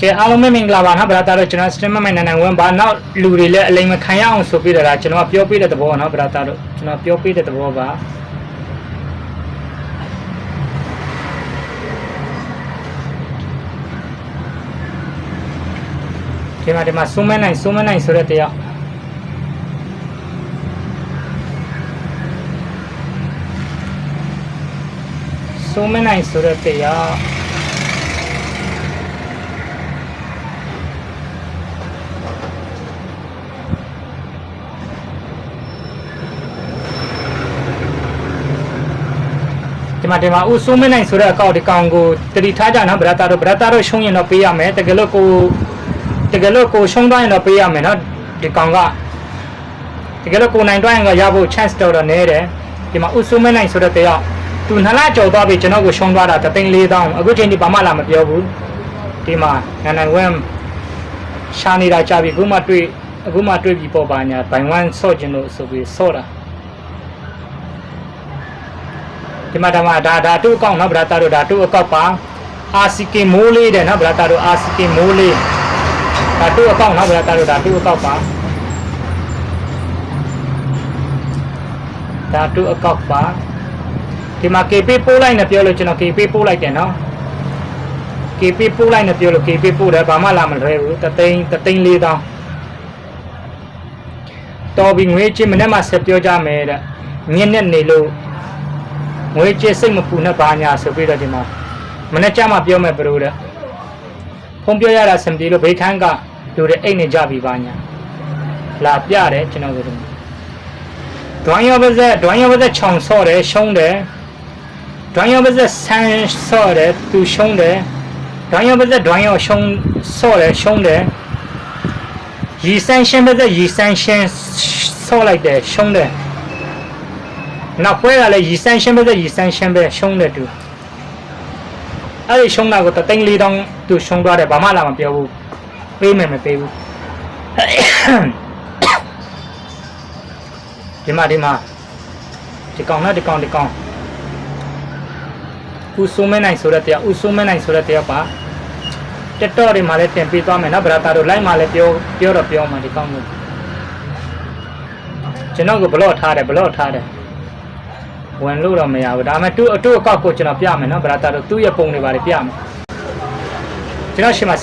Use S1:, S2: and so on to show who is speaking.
S1: ကဲအားလုံးပဲမင်္ဂလာပါနော်ဗလာတာတို့ကျွန်တော် stream မဲ့နိုင်ဝင်ပါနောက်လူတွေလည်းအလိမ်မခံရအောင်ဆိုပြတာကျွန်တော်ပြောပြတဲ့သဘောနော်ဗလာတာတို့ကျွန်တော်ပြောပြတဲ့သဘောပါဒီမှာစုံမနိုင်ဆိုတဲ့တရားစုံမနိုင်ဆိုတဲ့တရားဒီမှာဥစုံမနိုင်ဆိုတဲ့အကောင့်ဒီကောင်ကိုတတိထားကြနော်ဗလာတာတို့ရှုံးရင်တော့ပေးရမယ်တကယ်လို့ကိုရှုံးသွားရင်တော့ပေးရမယ်နော်ဒီကောင်ကတကယ်လို့ကိုနိုင်သွားရင်ကရဖို့ chance တော့နေတယ်ဒီမှာဥစုံမနိုင်ဆိုတဲ့တရားသူနှစ်လကြော်သွားပြီကျွန်တော်ကိုရှုံးသွားတာ3,400အခုချိန်ဒီဘာမှလာမပြောဘူးဒီမှာနိုင်ဝမ်ရှာနေတာကြပြီအခုမှတွေ့ပြီပေါ့ပါညာဘိုင်ဝမ်ဆော့ကျင်လို့ဆိုပြီးဆော့တာဒီမှာဒါတူအကောင့်နော်ဗလာတာတို့ဒါတူအကောင့်ပါ RCK မိုးလေးတဲ့နော်ဗလာတာတို့ RCK မိုးလေးဒါတူအကောင့်နော်ဗလာတာတို့ဒါတူအကောင့်ပါဒါတူအကောင့်ပါဒီမှာ KP ပို့လိုက်နေပြောလို့ကျွန်တော် KP ပို့လိုက်တယ်နော် KP ပို့လိုက်နေပြောလို့ KP ပို့တယ်ဘာမှလာမလွယ်ဘူး3,400တော်ပြီငွေချင်းမနေ့မှဆက်ပြောကြမယ်တဲ့မြင့်နဲ့နေလို့ငွေကြေးစိတ်မပူနဲ့ဘာညာဆိုပြီးတော့ဒီမှာမနေ့ကျမှပြောမယ်ဘလို့တဲ့ဖုန်းပြောရတာစံပြေလို့ဘေးခန်းကလူတွေအိတ်နေကြပြီဘာညာလာပြတယ်ကျွန်တော်တို့ဒွိုင်းရောပါစက်ချောင်ဆော့တယ်ရှုံးတယ်ဒွိုင်းရောပါစက်ဆန်းဆော့တယ်သူရှုံးတယ်ဒွိုင်းရောရှုံးဆော့တယ်ရှုံးတယ်ရီဆန်းရှင်းပါစက်ရီဆန်းရှင်းဆော့လိုက်တယ်ရှုံးတယ်နောက်ပွဲကလည်းရီဆန်းရှင်းပဲရီဆန်းရှင်းပဲရှုံးတယ်သူအဲ့ဒီရှုံးတာကို3,400သူရှုံးသွားတယ်ဘာမှလာမပြောဘူးပေးမယ်မပေးဘူးဒီမှာဒီကောင်ဥစုံမနိုင်ဆိုတဲ့တရားပါတက်တော့ဒီမှာလည်းတင်ပေးသွားမယ်နော်ဗလာတာတို့လိုက်မှာလည်းပြောမှာဒီကောင်ကိုကျွန်တော်ကိုဘလော့ထားတယ်ဝင်လို့တော့မရဘူးဒါပေမဲ့သူ့အကောက်ကိုကျွန်တော်ပြမယ်နော်ဗလာတာတို့သူ့ရဲ့ပုံတွေပါလေပြမယ်ကျွန်တော်ရှင်းမှာ